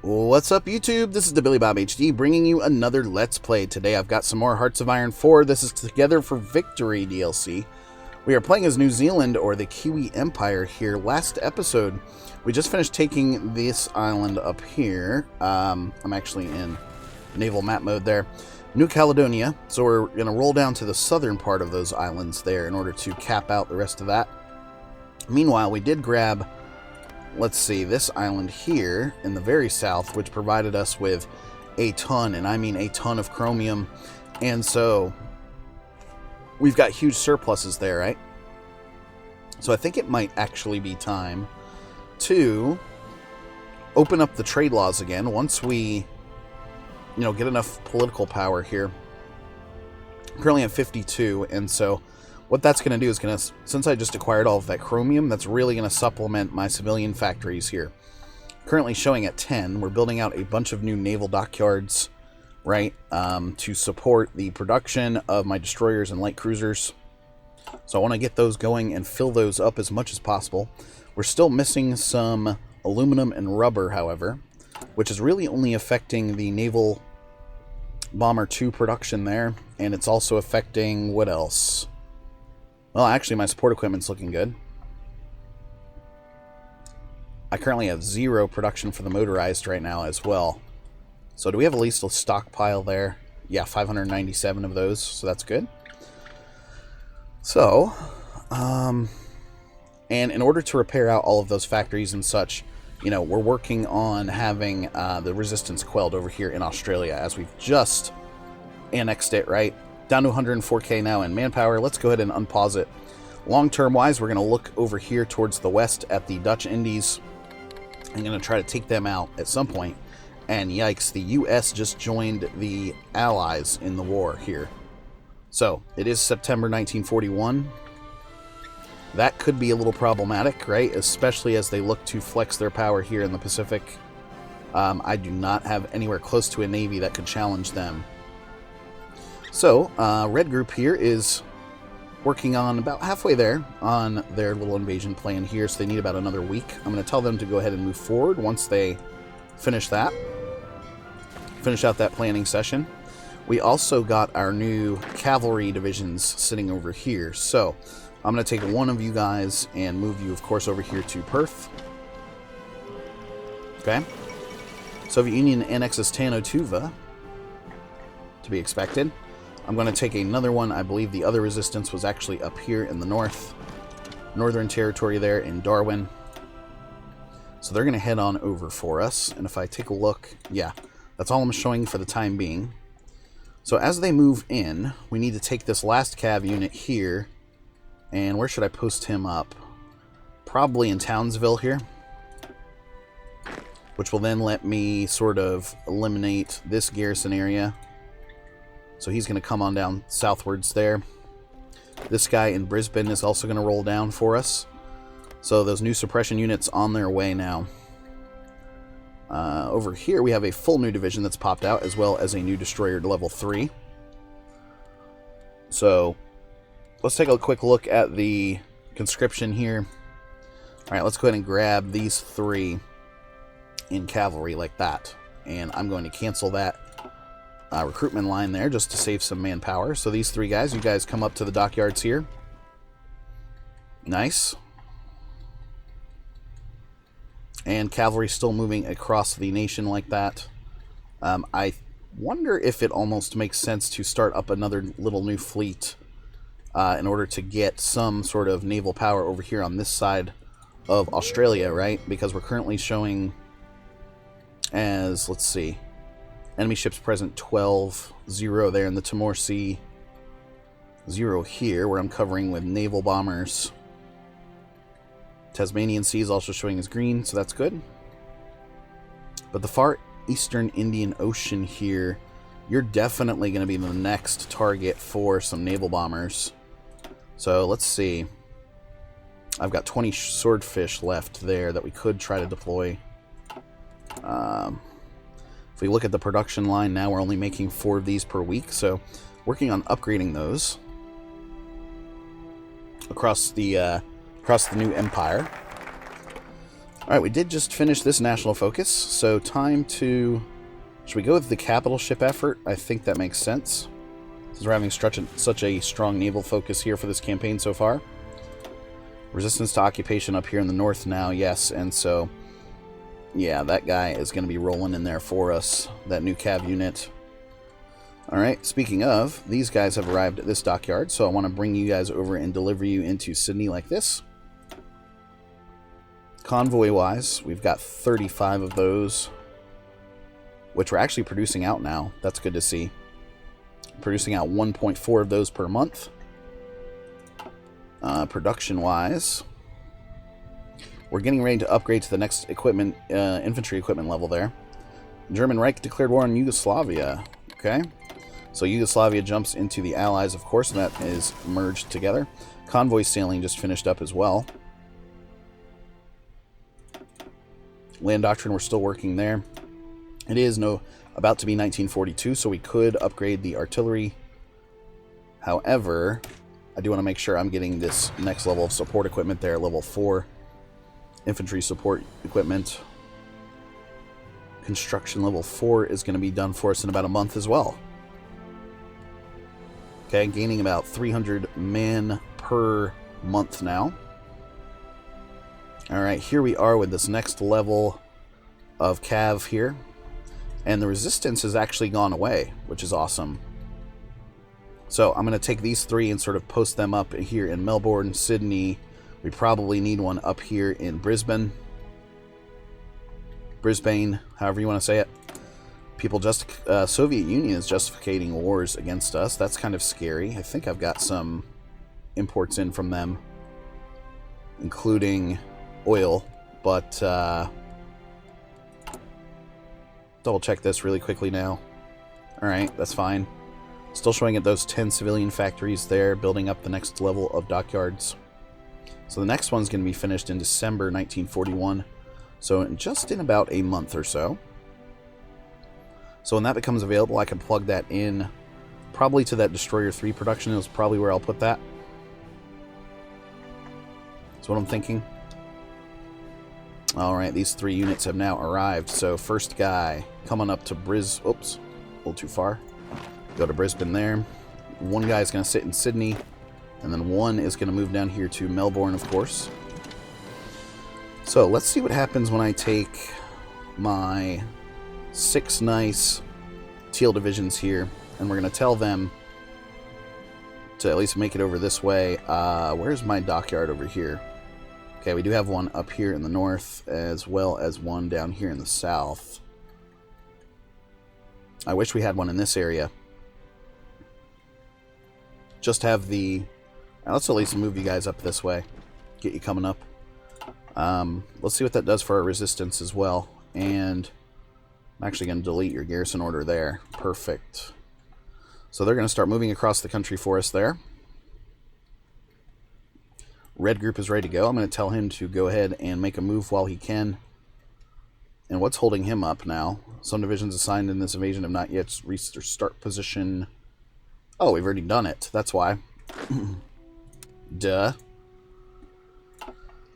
What's up, YouTube? This is the Billy Bob HD bringing you another Let's Play. Today I've got some more Hearts of Iron IV. This is Together for Victory DLC. We are playing as New Zealand, or the Kiwi Empire here. Last episode, we just finished taking this island up here. I'm actually in naval map mode there. New Caledonia. So we're going to roll down to the southern part of those islands there in order to cap out the rest of that. Meanwhile, we did grab... let's see, this island here in the very south, which provided us with a ton, and I mean a ton of chromium. And so we've got huge surpluses there, right? So I think it might actually be time to open up the trade laws again once we, get enough political power here. I'm currently at 52, and so what that's going to do is since I just acquired all of that chromium, that's really going to supplement my civilian factories here. Currently showing at 10. We're building out a bunch of new naval dockyards, right, to support the production of my destroyers and light cruisers. So I want to get those going and fill those up as much as possible. We're still missing some aluminum and rubber, however, which is really only affecting the Naval Bomber 2 production there, and it's also affecting what else? Well, actually, my support equipment's looking good. I currently have 0 production for the motorized right now as well. So do we have at least a stockpile there? Yeah, 597 of those, so that's good. So, and in order to repair out all of those factories and such, we're working on having the resistance quelled over here in Australia, as we've just annexed it, right? Down to 104k now in manpower. Let's go ahead and unpause it. Long-term wise, we're going to look over here towards the west at the Dutch Indies. I'm going to try to take them out at some point. And yikes, the US just joined the Allies in the war here. So, it is September 1941. That could be a little problematic, right? Especially as they look to flex their power here in the Pacific. I do not have anywhere close to a navy that could challenge them. So, Red Group here is working on about halfway there on their little invasion plan here, so they need about another week. I'm going to tell them to go ahead and move forward once they finish that. Finish out that planning session. We also got our new cavalry divisions sitting over here, so I'm going to take one of you guys and move you, of course, over here to Perth. Okay. Soviet Union annexes Tanautuva, to be expected. I'm going to take another one. I believe the other resistance was actually up here in the northern territory there in Darwin. So they're going to head on over for us. And if I take a look, yeah, that's all I'm showing for the time being. So as they move in, we need to take this last cav unit here. And where should I post him up? Probably in Townsville here. Which will then let me sort of eliminate this garrison area. So he's going to come on down southwards there. This guy in Brisbane is also going to roll down for us. So those new suppression units on their way now. Over here we have a full new division that's popped out, as well as a new destroyer to level 3. So let's take a quick look at the conscription here. Alright, let's go ahead and grab these 3 in cavalry like that. And I'm going to cancel that recruitment line there just to save some manpower. So these 3 guys, you guys come up to the dockyards here. Nice. And cavalry still moving across the nation like that. I wonder if it almost makes sense to start up another little new fleet in order to get some sort of naval power over here on this side of Australia, right? Because we're currently showing as, let's see, enemy ships present 12, 0 there in the Timor Sea, 0 here, where I'm covering with naval bombers. Tasmanian Sea is also showing as green, so that's good. But the far eastern Indian Ocean here, you're definitely going to be the next target for some naval bombers. So let's see. I've got 20 swordfish left there that we could try to deploy. If we look at the production line now, we're only making 4 of these per week, so working on upgrading those across the new empire. Alright, we did just finish this national focus, so time to... Should we go with the capital ship effort? I think that makes sense. Since we're having such a strong naval focus here for this campaign so far. Resistance to occupation up here in the north now, yes, and so... Yeah, that guy is going to be rolling in there for us, that new cav unit. Alright, speaking of, these guys have arrived at this dockyard, so I want to bring you guys over and deliver you into Sydney like this. Convoy-wise, we've got 35 of those, which we're actually producing out now. That's good to see. Producing out 1.4 of those per month. Production-wise, we're getting ready to upgrade to the next equipment, infantry equipment level there. German Reich declared war on Yugoslavia. Okay. So Yugoslavia jumps into the Allies, of course, and that is merged together. Convoy sailing just finished up as well. Land doctrine, we're still working there. It is about to be 1942, so we could upgrade the artillery. However, I do want to make sure I'm getting this next level of support equipment there, level 4. Infantry support equipment. Construction level 4 is going to be done for us in about a month as well. Okay, gaining about 300 men per month now. Alright, here we are with this next level of cav here. And the resistance has actually gone away, which is awesome. So I'm going to take these three and sort of post them up here in Melbourne, Sydney. We probably need one up here in Brisbane. Brisbane, however you want to say it. People Soviet Union is justifying wars against us. That's kind of scary. I think I've got some imports in from them, including oil, but double check this really quickly now. Alright, that's fine. Still showing at those 10 civilian factories there, building up the next level of dockyards. So the next one's going to be finished in December 1941, so just in about a month or so. So when that becomes available, I can plug that in probably to that Destroyer 3 production is probably where I'll put that. That's what I'm thinking. Alright, these 3 units have now arrived. So first guy coming up to oops, a little too far. Go to Brisbane there. One guy's going to sit in Sydney. And then one is going to move down here to Melbourne, of course. So let's see what happens when I take my 6 nice teal divisions here. And we're going to tell them to at least make it over this way. Where's my dockyard over here? Okay, we do have one up here in the north, as well as one down here in the south. I wish we had one in this area. Just have the... let's at least move you guys up this way. Get you coming up. Let's see what that does for our resistance as well. And I'm actually going to delete your garrison order there. Perfect. So they're going to start moving across the country for us there. Red group is ready to go. I'm going to tell him to go ahead and make a move while he can. And what's holding him up now? Some divisions assigned in this invasion have not yet reached their start position. Oh, we've already done it. That's why. Duh.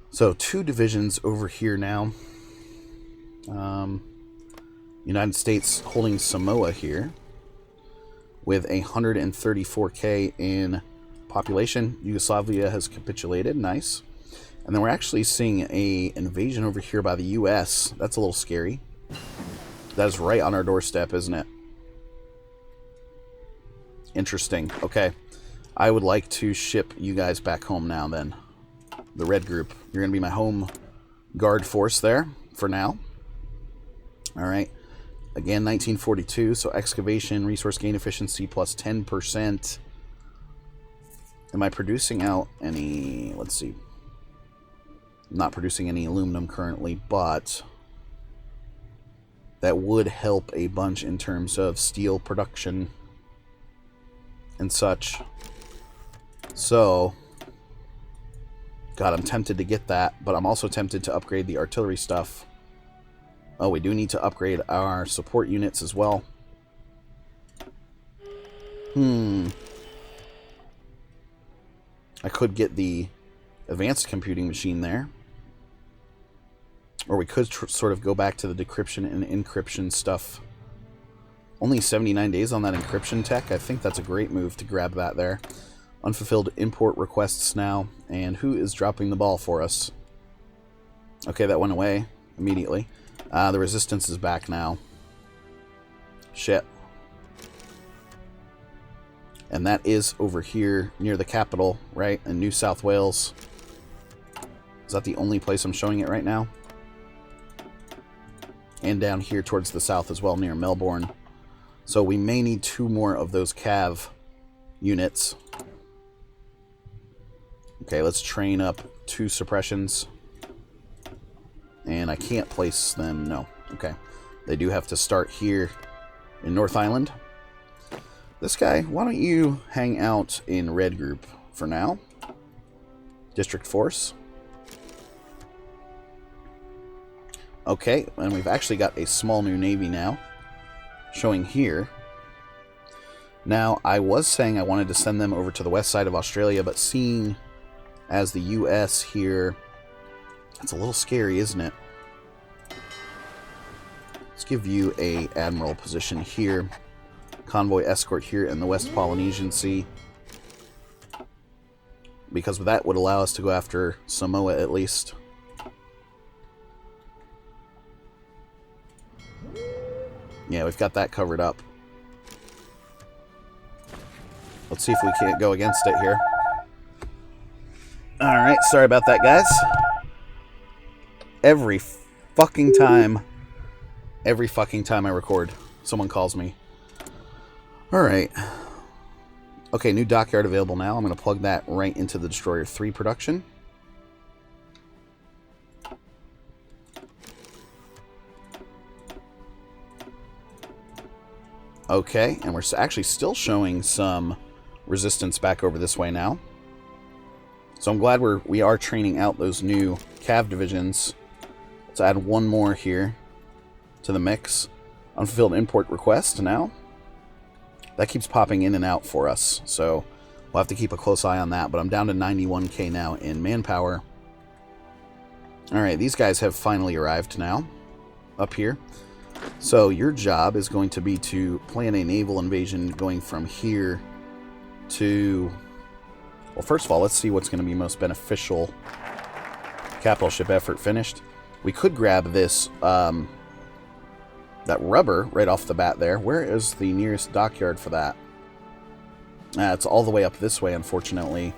So 2 divisions over here now. United States holding Samoa here with 134k in population. Yugoslavia has capitulated. Nice. And then we're actually seeing a invasion over here by the US. That's a little scary. That is right on our doorstep, isn't it? Interesting. Okay. I would like to ship you guys back home now then. The red group. You're going to be my home guard force there for now. Alright. Again, 1942. So excavation, resource gain efficiency plus 10%. Am I producing out any... Let's see. I'm not producing any aluminum currently, but that would help a bunch in terms of steel production and such. So, God, I'm tempted to get that, but I'm also tempted to upgrade the artillery stuff. Oh, we do need to upgrade our support units as well. I could get the advanced computing machine there. Or we could sort of go back to the decryption and encryption stuff. Only 79 days on that encryption tech. I think that's a great move to grab that there. Unfulfilled import requests now. And who is dropping the ball for us? Okay, that went away immediately. The resistance is back now. Shit. And that is over here near the capital, right? In New South Wales. Is that the only place I'm showing it right now? And down here towards the south as well, near Melbourne. So we may need 2 more of those cav units. Okay, let's train up 2 suppressions. And I can't place them, no. Okay. They do have to start here in North Island. This guy, why don't you hang out in Red Group for now? District Force. Okay, and we've actually got a small new navy now, showing here. Now, I was saying I wanted to send them over to the west side of Australia, but seeing as the US here, it's a little scary, isn't it? Let's give you a admiral position here. Convoy escort here in the West Polynesian Sea. Because that would allow us to go after Samoa at least. Yeah, we've got that covered up. Let's see if we can't go against it here. Alright, sorry about that, guys. Every fucking time I record, someone calls me. Alright. Okay, new dockyard available now. I'm going to plug that right into the Destroyer 3 production. Okay, and we're actually still showing some resistance back over this way now. So I'm glad we are training out those new cav divisions. Let's add 1 more here to the mix. Unfulfilled import request now. That keeps popping in and out for us, so we'll have to keep a close eye on that. But I'm down to 91k now in manpower. Alright, these guys have finally arrived now up here. So your job is going to be to plan a naval invasion going from here to... Well, first of all, let's see what's going to be most beneficial. Capital ship effort finished. We could grab this, that rubber right off the bat there. Where is the nearest dockyard for that? It's all the way up this way, unfortunately.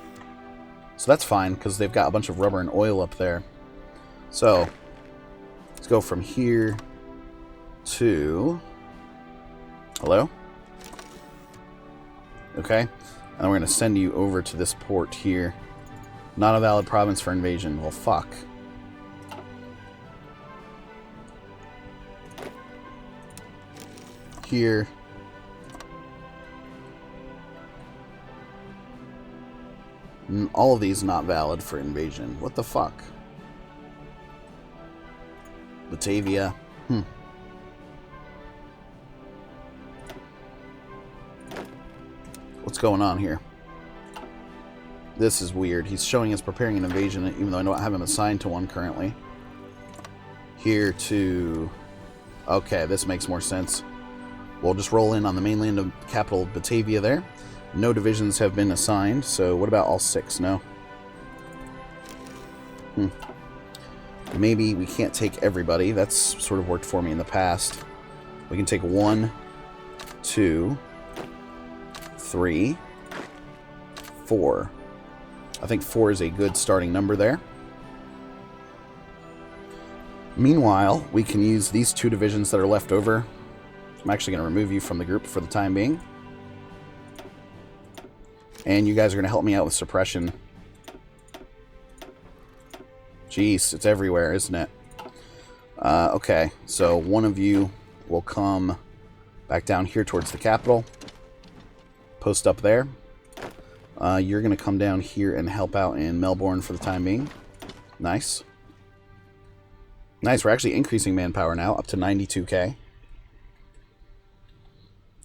So that's fine, because they've got a bunch of rubber and oil up there. So, let's go from here to... Hello? Okay. And we're going to send you over to this port here. Not a valid province for invasion. Well, fuck. Here. All of these not valid for invasion. What the fuck? Batavia. What's going on here? This is weird. He's showing us preparing an invasion, even though I don't have him assigned to one currently. Here to... Okay, this makes more sense. We'll just roll in on the mainland of capital Batavia there. No divisions have been assigned, so what about all 6? No. Maybe we can't take everybody. That's sort of worked for me in the past. We can take 1, 2, 3, 4. I think 4 is a good starting number there. Meanwhile, we can use these 2 divisions that are left over. I'm actually going to remove you from the group for the time being. And you guys are going to help me out with suppression. Jeez, it's everywhere, isn't it? Okay, so one of you will come back down here towards the capital. Post up there. You're going to come down here and help out in Melbourne for the time being. Nice. Nice, we're actually increasing manpower now, up to 92k.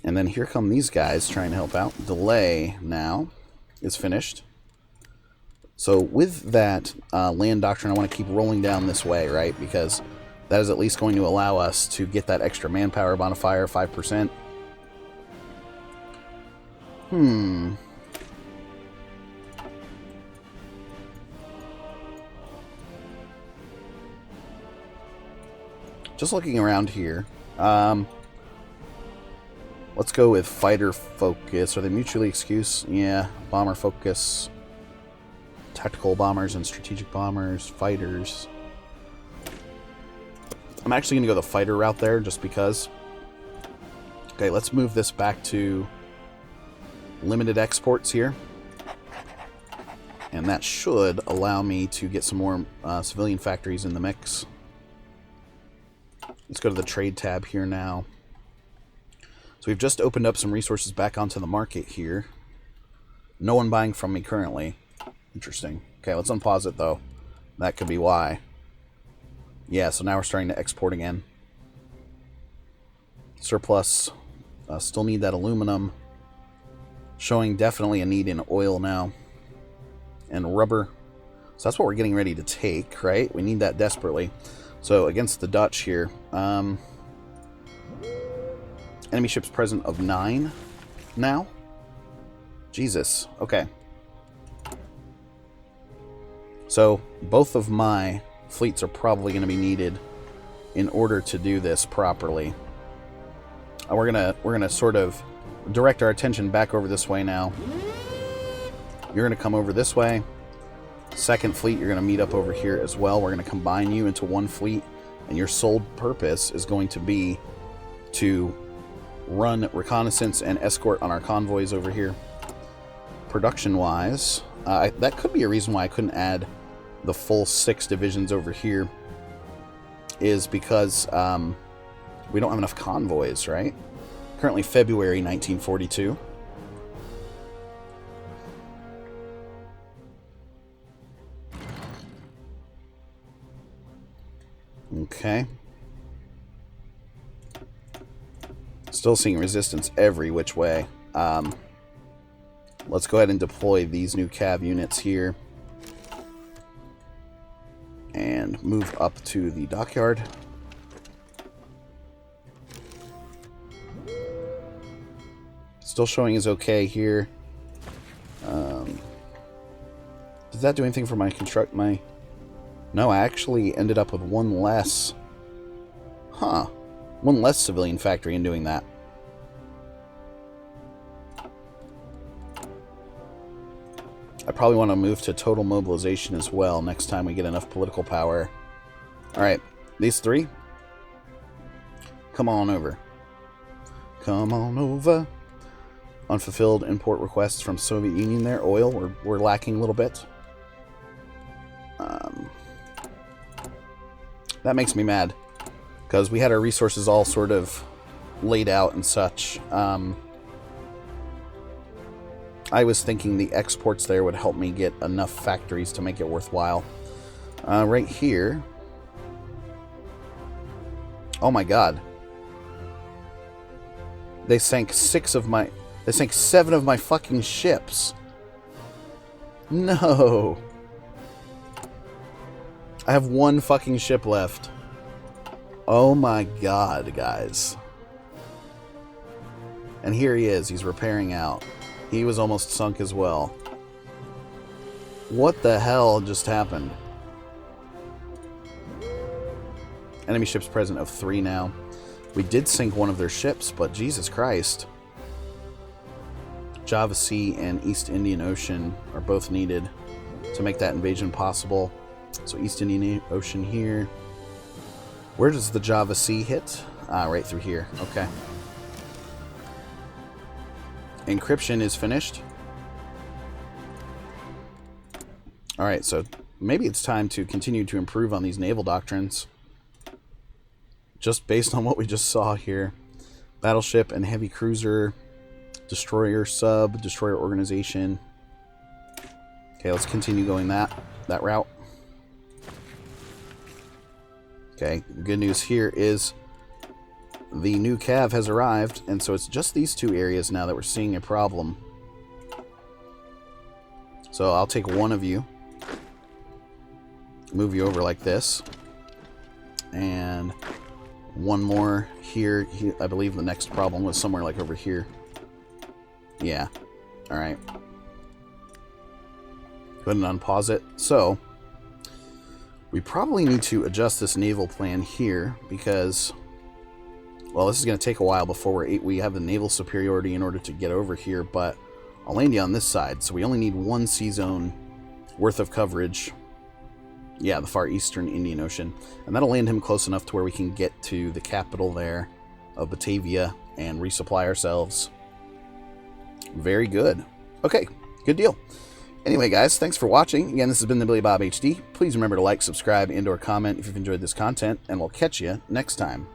And then here come these guys trying to help out. Delay now is finished. So with that land doctrine, I want to keep rolling down this way, right? Because that is at least going to allow us to get that extra manpower bonifier, 5%. Just looking around here. Let's go with fighter focus. Are they mutually excuse? Yeah, bomber focus. Tactical bombers and strategic bombers. Fighters. I'm actually going to go the fighter route there just because. Okay, let's move this back to limited exports here. And that should allow me to get some more civilian factories in the mix. Let's go to the trade tab here now. So we've just opened up some resources back onto the market here. No one buying from me currently. Interesting. Okay, let's unpause it though. That could be why. Yeah, so now we're starting to export again. Surplus. Still need that aluminum. Showing definitely a need in oil now. And rubber. So that's what we're getting ready to take, right? We need that desperately. So against the Dutch here. Enemy ships present of 9 now. Jesus. Okay. So both of my fleets are probably going to be needed in order to do this properly. We're gonna sort of direct our attention back over this way now. You're gonna come over this way. Second fleet, you're gonna meet up over here as well. We're gonna combine you into one fleet, and your sole purpose is going to be to run reconnaissance and escort on our convoys over here. Production-wise, that could be a reason why I couldn't add the full 6 divisions over here, is because we don't have enough convoys, right? Currently February 1942. Okay. Still seeing resistance every which way. Let's go ahead and deploy these new cav units here. And move up to the dockyard. Still showing is okay here. Does that do anything for my No, I actually ended up with one less. Huh. One less civilian factory in doing that. I probably want to move to total mobilization as well next time we get enough political power. Alright, these 3. Come on over. Come on over. Unfulfilled import requests from Soviet Union there. Oil, we're lacking a little bit. That makes me mad. Because we had our resources all sort of laid out and such. I was thinking the exports there would help me get enough factories to make it worthwhile. Right here. Oh my god. They sank 7 of my fucking ships. No. I have 1 fucking ship left. Oh my god, guys. And here he is. He's repairing out. He was almost sunk as well. What the hell just happened? Enemy ships present of 3 now. We did sink one of their ships, but Jesus Christ. Java Sea and East Indian Ocean are both needed to make that invasion possible. So East Indian Ocean here. Where does the Java Sea hit? Right through here. Okay. Encryption is finished. Alright, so maybe it's time to continue to improve on these naval doctrines. Just based on what we just saw here. Battleship and heavy cruiser. Destroyer sub. Destroyer organization. Okay, let's continue going that route. Okay, good news here is the new cav has arrived, and so it's just these 2 areas now that we're seeing a problem. So I'll take one of you. Move you over like this. And one more here. I believe the next problem was somewhere like over here. Yeah. Alright. Go ahead and unpause it. So, we probably need to adjust this naval plan here because, well, this is going to take a while before we have the naval superiority in order to get over here, but I'll land you on this side. So we only need one sea zone worth of coverage. Yeah, the far eastern Indian Ocean. And that'll land him close enough to where we can get to the capital there of Batavia and resupply ourselves. Very good. Okay, good deal. Anyway, guys, thanks for watching. Again, this has been the Billy Bob HD. Please remember to like, subscribe, and/or comment if you've enjoyed this content, and we'll catch you next time.